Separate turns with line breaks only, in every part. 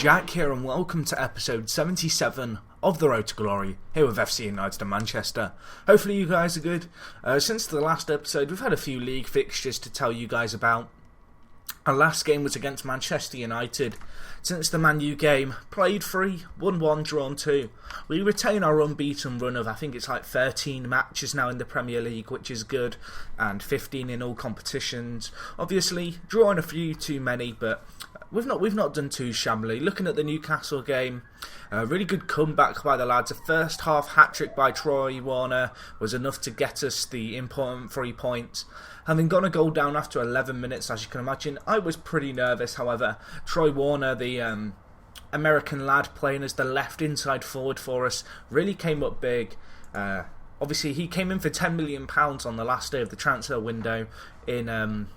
Jack here and welcome to episode 77 of The Road to Glory, here with FC United and Manchester. Hopefully you guys are good. Since the last episode we've had a few league fixtures to tell you guys about. Our last game was against Manchester United. Since the Man U game, played 3, won 1, drawn 2. We retain our unbeaten run of, I think it's like 13 matches now in the Premier League, which is good, and 15 in all competitions. Obviously, drawing a few too many, but we've not done too shabbily. Looking at the Newcastle game, a really good comeback by the lads. A first half hat-trick by Troy Warner was enough to get us the important 3 points. Having gone a goal down after 11 minutes, as you can imagine, I was pretty nervous. However, Troy Warner, the American lad playing as the left inside forward for us, really came up big. Obviously, he came in for £10 million on the last day of the transfer window in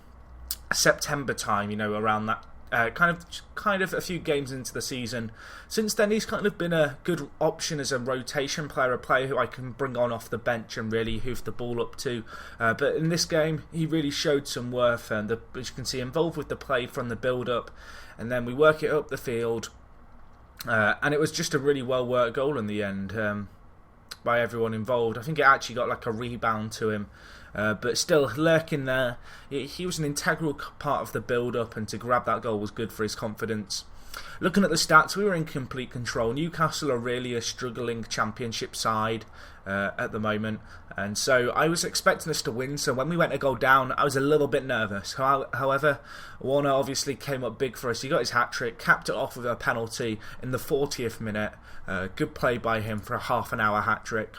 September time, around that. Kind of a few games into the season. Since then, he's kind of been a good option as a rotation player, a player who I can bring on off the bench and really hoof the ball up to. But in this game, he really showed some worth, and as you can see, involved with the play from the build-up, and then we work it up the field, and it was just a really well-worked goal in the end by everyone involved. I think it actually got like a rebound to him. But still, lurking there, he was an integral part of the build-up, and to grab that goal was good for his confidence. Looking at the stats, we were in complete control. Newcastle are really a struggling championship side at the moment, and so I was expecting us to win, so when we went a goal down, I was a little bit nervous. However, Warner obviously came up big for us. He got his hat-trick, capped it off with a penalty in the 40th minute. Good play by him for a half-an-hour hat-trick.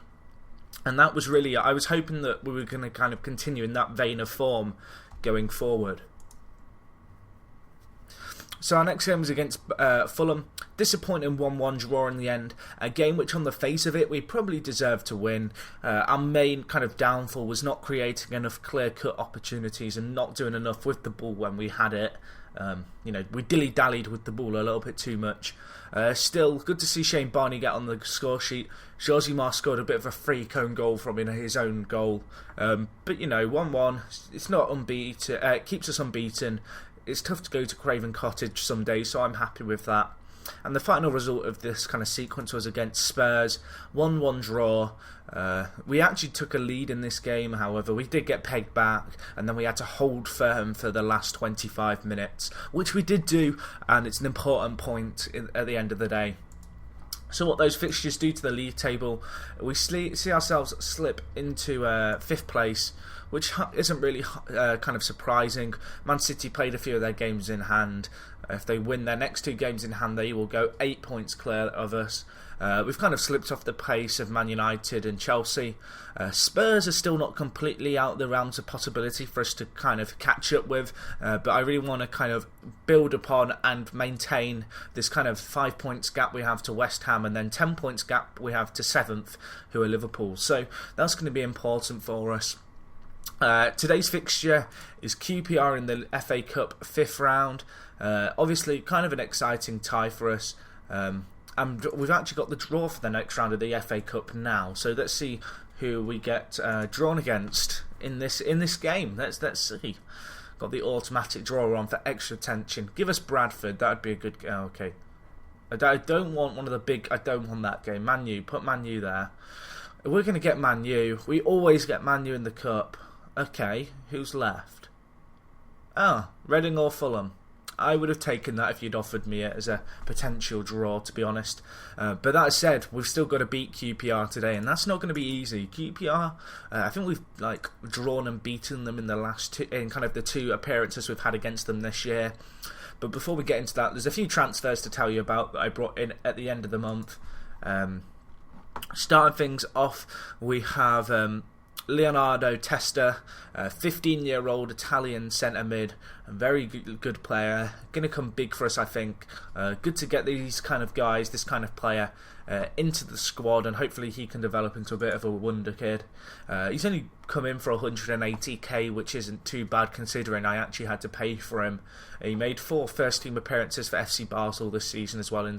And that was really, I was hoping that we were going to kind of continue in that vein of form going forward. So our next game was against Fulham. Disappointing 1-1 draw in the end. A game which on the face of it we probably deserved to win. Our main kind of downfall was not creating enough clear-cut opportunities and not doing enough with the ball when we had it. We dilly-dallied with the ball a little bit too much. Still, good to see Shane Barney get on the score sheet. Josimar scored a bit of a free cone goal from his own goal. But 1-1, it's not unbeaten. It keeps us unbeaten. It's tough to go to Craven Cottage some days, so I'm happy with that. And the final result of this kind of sequence was against Spurs, 1-1 draw. We actually took a lead in this game, however, we did get pegged back, and then we had to hold firm for the last 25 minutes, which we did do, and it's an important point at the end of the day. So what those fixtures do to the league table, we see ourselves slip into 5th place, which isn't really kind of surprising. Man City played a few of their games in hand. If they win their next 2 games in hand, they will go 8 points clear of us. We've kind of slipped off the pace of Man United and Chelsea. Spurs are still not completely out of the realms of possibility for us to kind of catch up with, but I really want to kind of build upon and maintain this kind of 5 points gap we have to West Ham, and then 10 points gap we have to 7th, who are Liverpool. So that's going to be important for us. Today's fixture is QPR in the FA Cup 5th round. Obviously, kind of an exciting tie for us. And we've actually got the draw for the next round of the FA Cup now. So let's see who we get drawn against in this game. Let's see. Got the automatic draw on for extra tension. Give us Bradford. That would be a good. Okay. I don't want one of the big. I don't want that game. Man U. Put Man U there. We're going to get Man U. We always get Man U in the cup. Okay. Who's left? Reading or Fulham. I would have taken that if you'd offered me it as a potential draw, to be honest. But that said, we've still got to beat QPR today, and that's not going to be easy. QPR, I think we've drawn and beaten them in the last in kind of the 2 appearances we've had against them this year. But before we get into that, there's a few transfers to tell you about that I brought in at the end of the month. Starting things off, we have Leonardo Testa, a 15-year-old Italian centre mid, a very good player, going to come big for us, I think. Good to get these kind of guys, this kind of player into the squad, and hopefully he can develop into a bit of a wonder kid. He's only come in for 180k, which isn't too bad considering I actually had to pay for him. He made 4 first-team appearances for FC Basel this season as well in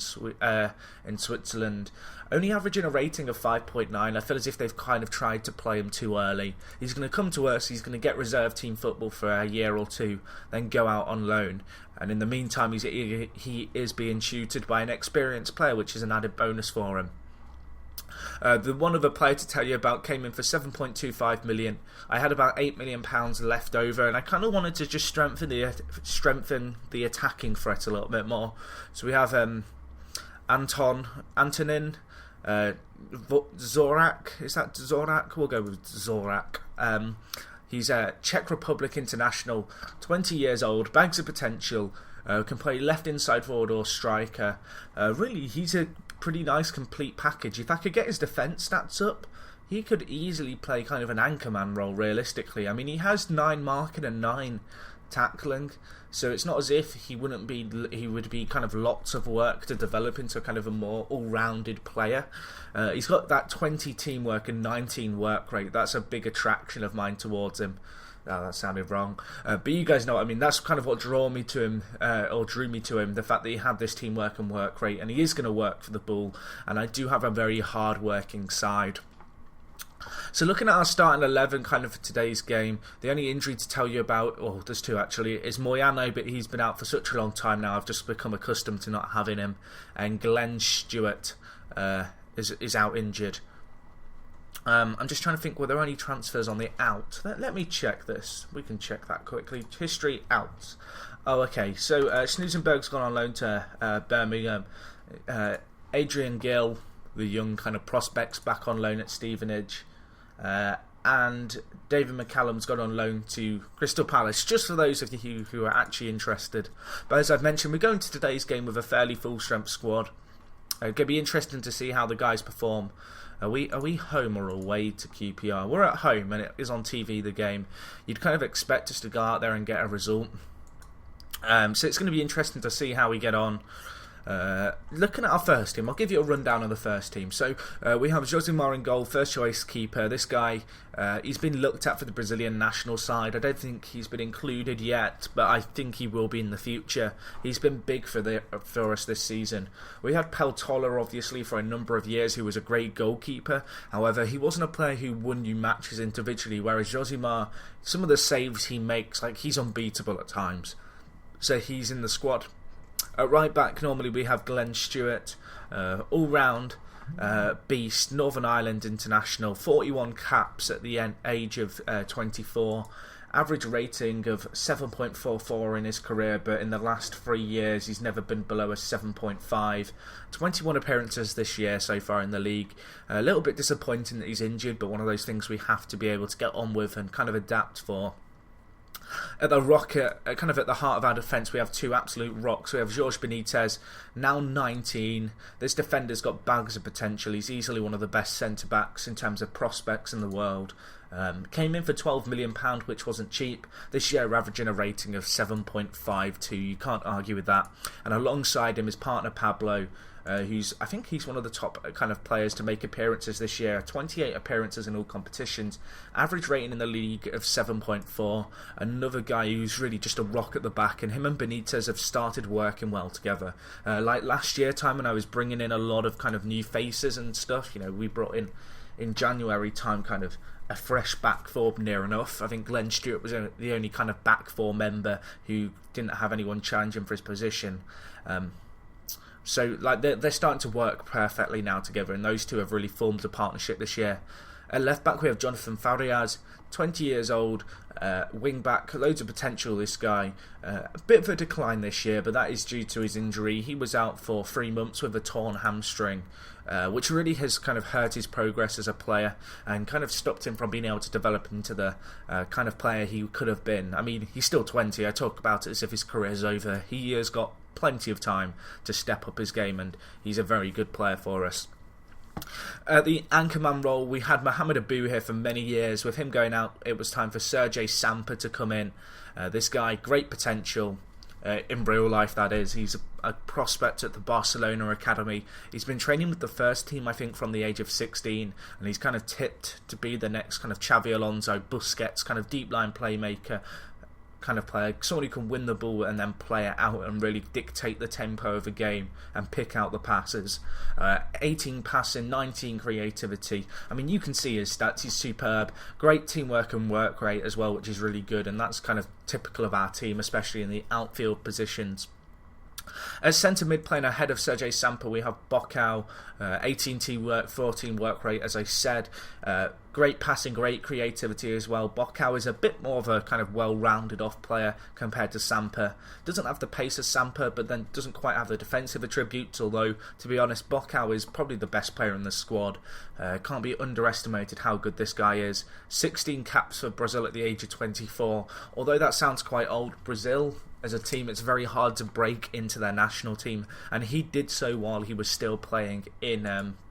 Switzerland. Only averaging a rating of 5.9. I feel as if they've kind of tried to play him too early. He's going to come to us, he's going to get reserve team football for a year or two, then go out on loan. And in the meantime, he is being tutored by an experienced player, which is an added bonus for him. The one other player to tell you about came in for 7.25 million. I had about £8 million left over, and I kind of wanted to just strengthen the attacking threat a little bit more. So we have Antonin Zorak. Is that Zorak? We'll go with Zorak. He's a Czech Republic international, 20 years old, bags of potential, can play left inside forward or striker. Really, he's a pretty nice complete package. If I could get his defence stats up, he could easily play kind of an anchorman role realistically. I mean, he has 9 marking and 9 tackling, so it's not as if he would be kind of lots of work to develop into kind of a more all-rounded player. He's got that 20 teamwork and 19 work rate. That's a big attraction of mine towards him. Oh, that sounded wrong. But you guys know what I mean. That's kind of what drew me to him, the fact that he had this teamwork and work rate, and he is going to work for the ball, and I do have a very hard-working side. So looking at our starting 11 kind of for today's game, the only injury to tell you about, there's 2 actually, is Moyano, but he's been out for such a long time now, I've just become accustomed to not having him. And Glenn Stewart is out injured. I'm just trying to think, were there any transfers on the out? Let me check this. We can check that quickly. History outs. Oh, okay. So Snoozenberg's gone on loan to Birmingham. Adrian Gill, the young kind of prospects, back on loan at Stevenage. And David McCallum's gone on loan to Crystal Palace, just for those of you who are actually interested. But as I've mentioned, we're going to today's game with a fairly full-strength squad. It's going to be interesting to see how the guys perform. Are we home or away to QPR? We're at home, and it is on TV, the game. You'd kind of expect us to go out there and get a result. So it's going to be interesting to see how we get on. Looking at our first team, I'll give you a rundown of the first team. So we have Josimar in goal, first choice keeper. This guy, he's been looked at for the Brazilian national side. I don't think he's been included yet, but I think he will be in the future. He's been big for us this season. We had Peltola obviously for a number of years, who was a great goalkeeper. However, he wasn't a player who won you matches individually, whereas Josimar, some of the saves he makes, like, he's unbeatable at times. So he's in the squad. At right back, normally we have Glenn Stewart, all-round beast, Northern Ireland international, 41 caps at the age of 24, average rating of 7.44 in his career, but in the last 3 years he's never been below a 7.5, 21 appearances this year so far in the league. A little bit disappointing that he's injured, but one of those things we have to be able to get on with and kind of adapt for. At the rocket, kind of at the heart of our defence, we have 2 absolute rocks. We have Jorge Benitez, now 19. This defender's got bags of potential. He's easily one of the best centre-backs in terms of prospects in the world. Came in for £12 million, which wasn't cheap. This year averaging a rating of 7.52. You can't argue with that. And alongside him is partner Pablo, I think he's one of the top kind of players to make appearances this year. 28 appearances in all competitions. Average rating in the league of 7.4. Another guy who's really just a rock at the back, and him and Benitez have started working well together. Like last year time when I was bringing in a lot of kind of new faces and stuff, we brought in January time kind of a fresh back four near enough. I think Glenn Stewart was the only kind of back four member who didn't have anyone challenging for his position. So like they're starting to work perfectly now together, and those two have really formed a partnership this year. At left back we have Jonathan Farias, 20 years old, wing back, loads of potential this guy. A bit of a decline this year, but that is due to his injury. He was out for 3 months with a torn hamstring, which really has kind of hurt his progress as a player and kind of stopped him from being able to develop into the kind of player he could have been. I mean, he's still 20. I talk about it as if his career is over. He has got plenty of time to step up his game, and he's a very good player for us. The anchorman role, we had Mohamed Abou here for many years. With him going out, it was time for Sergej Samper to come in. This guy, great potential. in real life, that is. He's a prospect at the Barcelona Academy. He's been training with the first team, I think, from the age of 16, and he's kind of tipped to be the next kind of Xavi Alonso, Busquets, kind of deep line playmaker kind of player, someone who can win the ball and then play it out and really dictate the tempo of a game and pick out the passes. 18 passing, 19 creativity. I mean, you can see his stats, he's superb. Great teamwork and work rate as well, which is really good, and that's kind of typical of our team, especially in the outfield positions. As centre mid, playing ahead of Sergei Samper, we have Bocau, 18 team work, 14 work rate, as I said. Great passing, great creativity as well. Bocau is a bit more of a kind of well-rounded off player compared to Samper. Doesn't have the pace of Samper, but then doesn't quite have the defensive attributes, although, to be honest, Bocau is probably the best player in the squad. Can't be underestimated how good this guy is. 16 caps for Brazil at the age of 24. Although that sounds quite old, Brazil as a team, it's very hard to break into their national team, and he did so while he was still playing in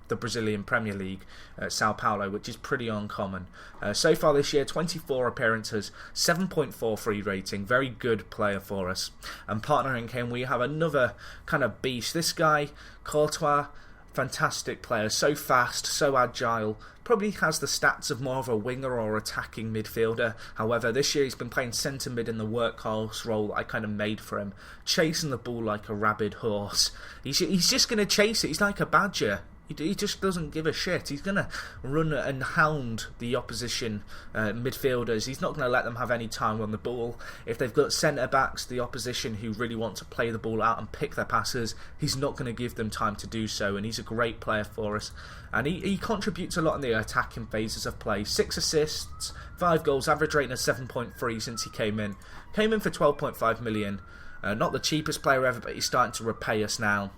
the Brazilian Premier League, Sao Paulo, which is pretty uncommon. So far this year, 24 appearances, 7.4 free rating, very good player for us. And partnering him, we have another kind of beast. This guy, Courtois, fantastic player, so fast, so agile, probably has the stats of more of a winger or attacking midfielder. However, this year he's been playing centre mid in the workhorse role that I kind of made for him, chasing the ball like a rabid horse. He's just going to chase it, he's like a badger. He just doesn't give a shit. He's going to run and hound the opposition midfielders. He's not going to let them have any time on the ball. If they've got centre-backs, the opposition, who really want to play the ball out and pick their passes, he's not going to give them time to do so, and he's a great player for us. And he contributes a lot in the attacking phases of play. 6 assists, 5 goals, average rating of 7.3 since he came in. Came in for 12.5 million. Not the cheapest player ever, but he's starting to repay us now.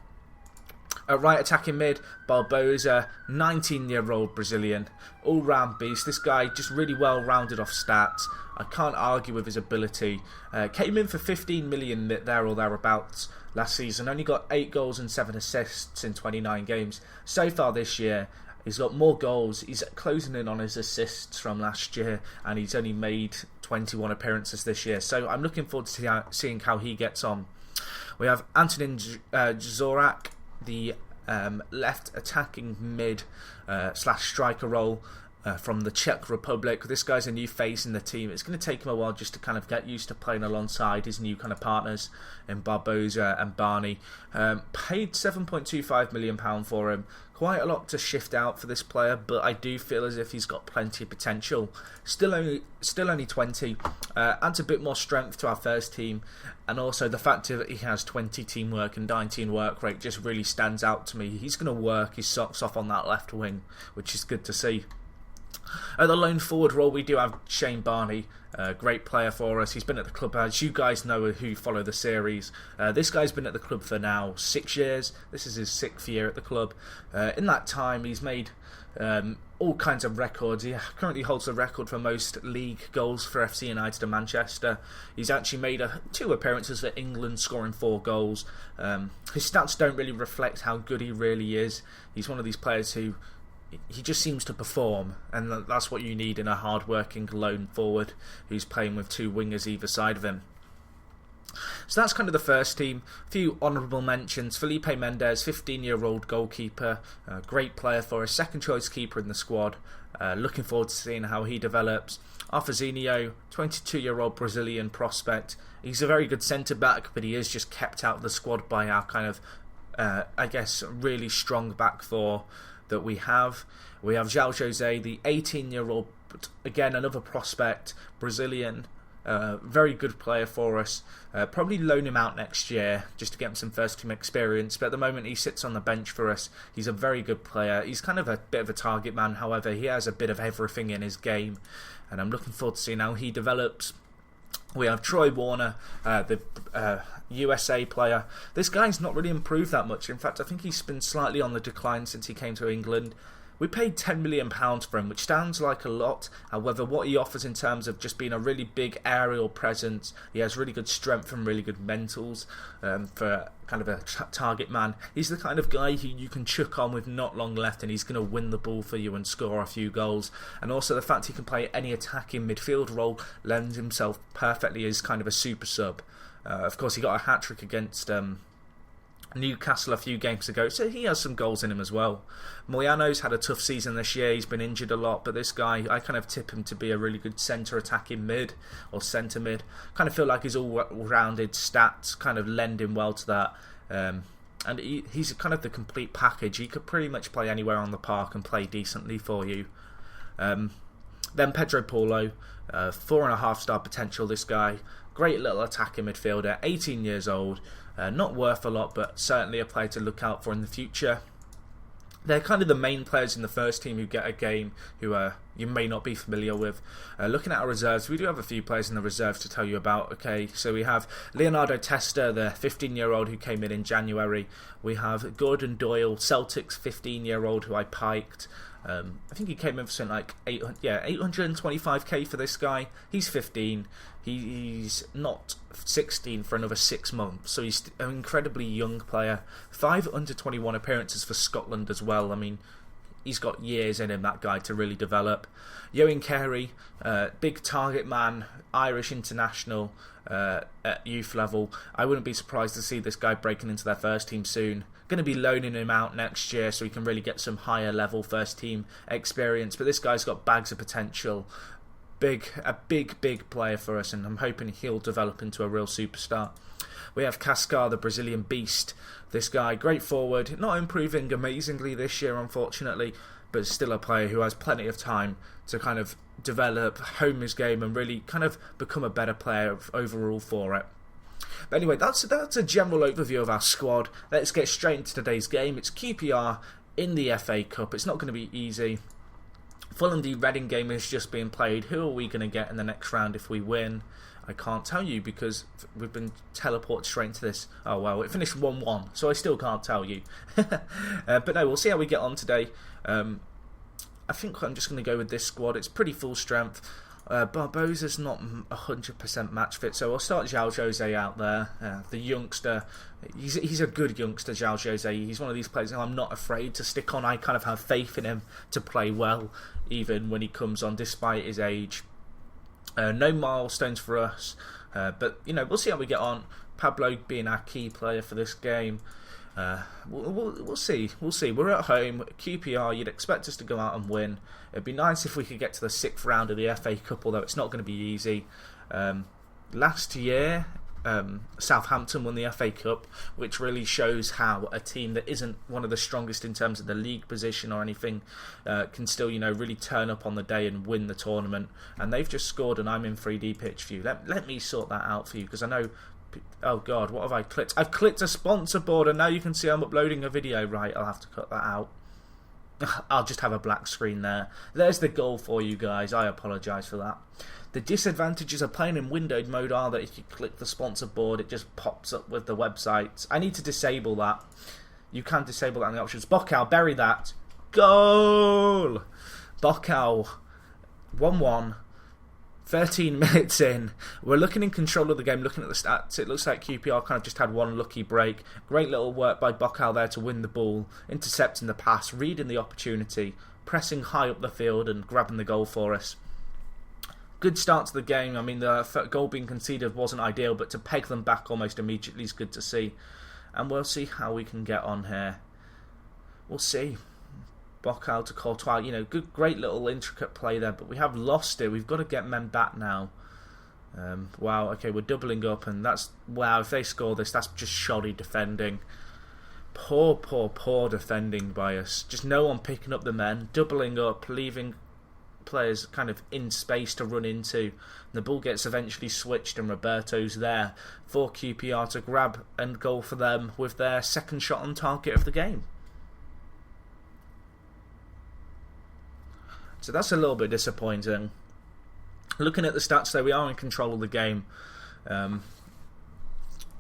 At right attacking mid, Barbosa, 19-year-old Brazilian, all-round beast. This guy just really well-rounded off stats. I can't argue with his ability. Came in for 15 million there or thereabouts last season. Only got 8 goals and 7 assists in 29 games. So far this year, he's got more goals. He's closing in on his assists from last year, and he's only made 21 appearances this year. So I'm looking forward to seeing how he gets on. We have Antonin Zorak, the left attacking mid slash striker role from the Czech Republic. This guy's a new face in the team. It's going to take him a while just to kind of get used to playing alongside his new kind of partners in Barbosa and Barney. Paid £7.25 million for him. Quite a lot to shift out for this player, but I do feel as if he's got plenty of potential. Still only 20. Adds a bit more strength to our first team, and also the fact that he has 20 teamwork and 19 work rate just really stands out to me. He's going to work his socks off on that left wing, which is good to see. At the lone forward role, we do have Shane Barney, great player for us. He's been at the club, as you guys know who follow the series. This guy's been at the club for now 6 years. This is his 6th year at the club. In that time, he's made all kinds of records. He currently holds the record for most league goals for FC United and Manchester. He's actually made 2 appearances for England, scoring 4 goals. His stats don't really reflect how good he really is. He's one of these players who he just seems to perform, and that's what you need in a hard-working lone forward who's playing with 2 wingers either side of him. So that's kind of the first team. A few honourable mentions. Felipe Mendes, 15-year-old goalkeeper, great player for us, second choice keeper in the squad. Looking forward to seeing how he develops. Arfazinho, 22-year-old Brazilian prospect. He's a very good centre-back, but he is just kept out of the squad by our kind of, I guess, really strong back four that we have. We have João Jose, the 18-year-old, again another prospect, Brazilian, very good player for us. Probably loan him out next year just to get him some first team experience, but at the moment he sits on the bench for us. He's a very good player. He's kind of a bit of a target man, however he has a bit of everything in his game, and I'm looking forward to seeing how he develops. We have Troy Warner, the USA player. This guy's not really improved that much. In fact, I think he's been slightly on the decline since he came to England. We paid £10 million for him, which sounds like a lot. However, what he offers in terms of just being a really big aerial presence, he has really good strength and really good mentals for kind of a target man. He's the kind of guy who you can chuck on with not long left and he's going to win the ball for you and score a few goals. And also the fact he can play any attacking midfield role lends himself perfectly as kind of a super sub. Of course, he got a hat-trick against Newcastle a few games ago, so he has some goals in him as well. Moyano's had a tough season this year. He's been injured a lot, but this guy, I kind of tip him to be a really good centre attacking mid or centre mid. Kind of feel like his all-rounded stats kind of lend him well to that. And he's kind of the complete package. He could pretty much play anywhere on the park and play decently for you. Then Pedro Porro, 4.5-star potential, this guy. Great little attacking midfielder, 18 years old. Not worth a lot, but certainly a player to look out for in the future. They're kind of the main players in the first team who get a game, who you may not be familiar with. Looking at our reserves, we do have a few players in the reserves to tell you about. Okay, so we have Leonardo Testa, the 15-year-old who came in January. We have Gordon Doyle, Celtic's 15-year-old who I piked. I think he came in for something like 825k for this guy. He's 15. He's not 16 for another 6 months, so he's an incredibly young player. 5 under-21 appearances for Scotland as well. I mean, he's got years in him, that guy, to really develop. Yoan Carey, big target man, Irish international at youth level. I wouldn't be surprised to see this guy breaking into their first team soon. Going to be loaning him out next year so he can really get some higher level first team experience. But this guy's got bags of potential. A big player for us, and I'm hoping he'll develop into a real superstar. We have Cascar, the Brazilian beast. This guy, great forward, not improving amazingly this year, unfortunately, but still a player who has plenty of time to kind of develop, hone his game, and really kind of become a better player overall for it. But anyway, that's a general overview of our squad. Let's get straight into today's game. It's QPR in the FA Cup. It's not going to be easy. Fulham v Reading game is just being played. Who are we going to get in the next round if we win? I can't tell you because we've been teleported straight into this. Oh well, it finished 1-1, so I still can't tell you. But no, we'll see how we get on today. I think I'm just going to go with this squad. It's pretty full strength. Barbosa's not 100% match fit, so I'll start João Jose out there. The youngster, he's a good youngster, João Jose. He's one of these players I'm not afraid to stick on. I kind of have faith in him to play well, even when he comes on, despite his age. No milestones for us, but we'll see how we get on. Pablo being our key player for this game. We'll see. We're at home, QPR. You'd expect us to go out and win. It'd be nice if we could get to the 6th round of the FA Cup, although it's not going to be easy. Last year, Southampton won the FA Cup, which really shows how a team that isn't one of the strongest in terms of the league position or anything can still, really turn up on the day and win the tournament. And they've just scored, and I'm in 3D pitch view. Let me sort that out for you, because I know. Oh god, what have I clicked? I've clicked a sponsor board, and now you can see I'm uploading a video. Right, I'll have to cut that out. I'll just have a black screen there. There's the goal for you guys. I apologise for that. The disadvantages of playing in windowed mode are that if you click the sponsor board, it just pops up with the websites. I need to disable that. You can disable that in the options. Boccal, bury that. Goal! Boccal, 1-1. 13 minutes in, we're looking in control of the game. Looking at the stats, it looks like QPR kind of just had one lucky break. Great little work by Boccal there to win the ball, intercepting the pass, reading the opportunity, pressing high up the field and grabbing the goal for us. Good start to the game. I mean, the goal being conceded wasn't ideal, but to peg them back almost immediately is good to see. And we'll see how we can get on here. We'll see. Boccal to Courtois, great little intricate play there, but we have lost it. We've got to get men back now. Wow, okay, we're doubling up, and wow, if they score this, that's just shoddy defending. Poor defending by us. Just no one picking up the men, doubling up, leaving players kind of in space to run into. The ball gets eventually switched, and Roberto's there for QPR to grab and goal for them with their second shot on target of the game. So that's a little bit disappointing. Looking at the stats though, we are in control of the game. A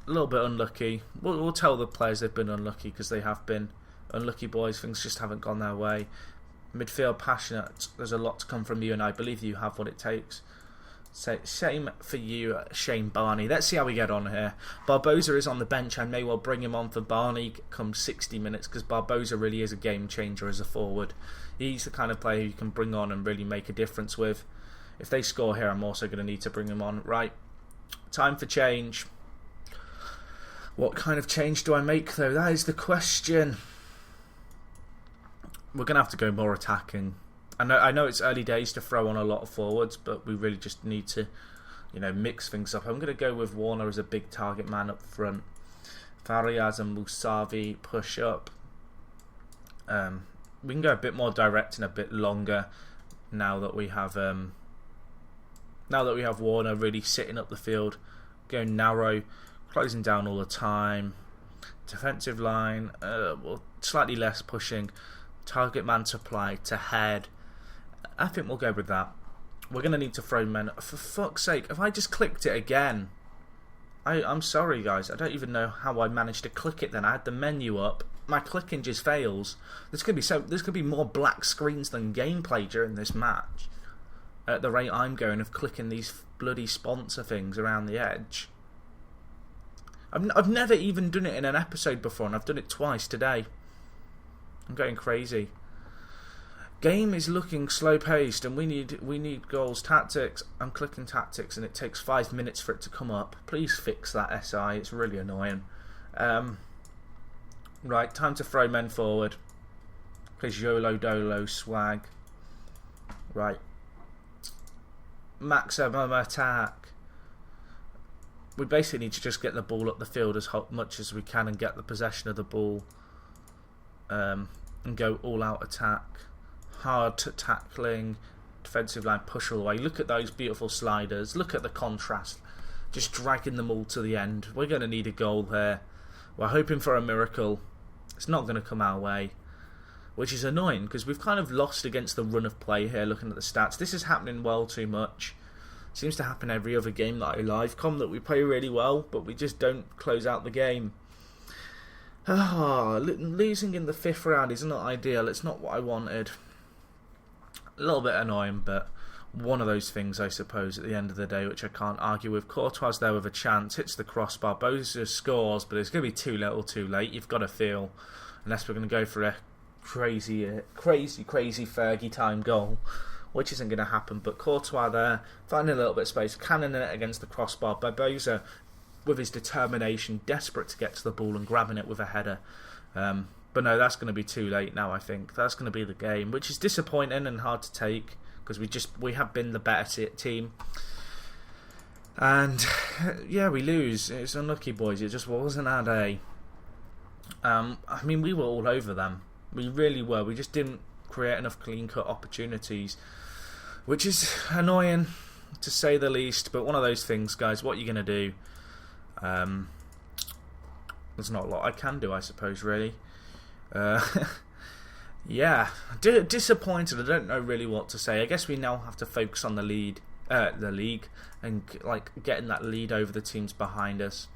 little bit unlucky. We'll tell the players they've been unlucky, because they have been unlucky boys. Things just haven't gone their way. Midfield passionate. There's a lot to come from you, and I believe you have what it takes. So, same for you, Shane Barney. Let's see how we get on here. Barbosa is on the bench. I may well bring him on for Barney come 60 minutes, because Barbosa really is a game changer as a forward. He's the kind of player you can bring on and really make a difference with. If they score here, I'm also going to need to bring him on. Right, time for change. What kind of change do I make, though? That is the question. We're going to have to go more attacking. I know it's early days to throw on a lot of forwards, but we really just need to, mix things up. I'm going to go with Warner as a big target man up front. Farias and Musavi push up. We can go a bit more direct and a bit longer now that we have Warner really sitting up the field, going narrow, closing down all the time. Defensive line, well, slightly less pushing. Target man supply to head. I think we'll go with that. We're going to need to throw men. For fuck's sake, if I just clicked it again, I'm sorry guys, I don't even know how I managed to click it then. I had the menu up, my clicking just fails. There's going to be more black screens than gameplay during this match. At the rate I'm going of clicking these bloody sponsor things around the edge. I've never even done it in an episode before, and I've done it twice today. I'm going crazy. Game is looking slow paced, and we need goals. Tactics. I'm clicking tactics, and it takes 5 minutes for it to come up. Please fix that, SI. It's really annoying. Right, time to throw men forward. Please YOLO Dolo swag. Right. Maximum attack. We basically need to just get the ball up the field as much as we can and get the possession of the ball. And go all out attack. Hard tackling. Defensive line push all the way. Look at those beautiful sliders. Look at the contrast. Just dragging them all to the end. We're going to need a goal here. We're hoping for a miracle. It's not going to come our way. Which is annoying because we've kind of lost against the run of play here looking at the stats. This is happening well too much. Seems to happen every other game that I live com that we play really well, but we just don't close out the game. Losing in the 5th round is not ideal. It's not what I wanted. A little bit annoying, but one of those things, I suppose, at the end of the day, which I can't argue with. Courtois there with a chance, hits the crossbar. Boza scores, but it's going to be too little too late. You've got to feel, unless we're going to go for a crazy Fergie time goal, which isn't going to happen. But Courtois there, finding a little bit of space, cannoning it against the crossbar. Boza, with his determination, desperate to get to the ball and grabbing it with a header. But no, that's going to be too late now, I think. That's going to be the game, which is disappointing and hard to take because we have been the better team. And yeah, we lose. It's unlucky, boys. It just wasn't our day. I mean, we were all over them. We really were. We just didn't create enough clean-cut opportunities, which is annoying, to say the least. But one of those things, guys, what are you going to do? There's not a lot I can do, I suppose, really. Yeah, disappointed. I don't know really what to say. I guess we now have to focus on the league, and like getting that lead over the teams behind us.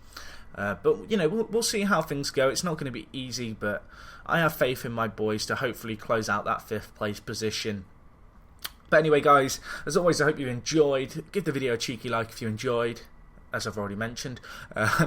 But we'll see how things go. It's not going to be easy, but I have faith in my boys to hopefully close out that 5th place position. But anyway, guys, as always, I hope you enjoyed. Give the video a cheeky like if you enjoyed, as I've already mentioned.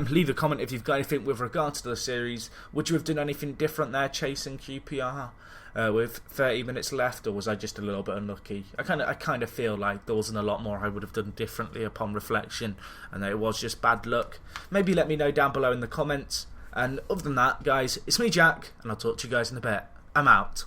Leave a comment if you've got anything with regards to the series. Would you have done anything different there, chasing QPR with 30 minutes left, or was I just a little bit unlucky? I kind of feel like there wasn't a lot more I would have done differently upon reflection, and that it was just bad luck. Maybe let me know down below in the comments. And other than that, guys, it's me, Jack, and I'll talk to you guys in a bit. I'm out.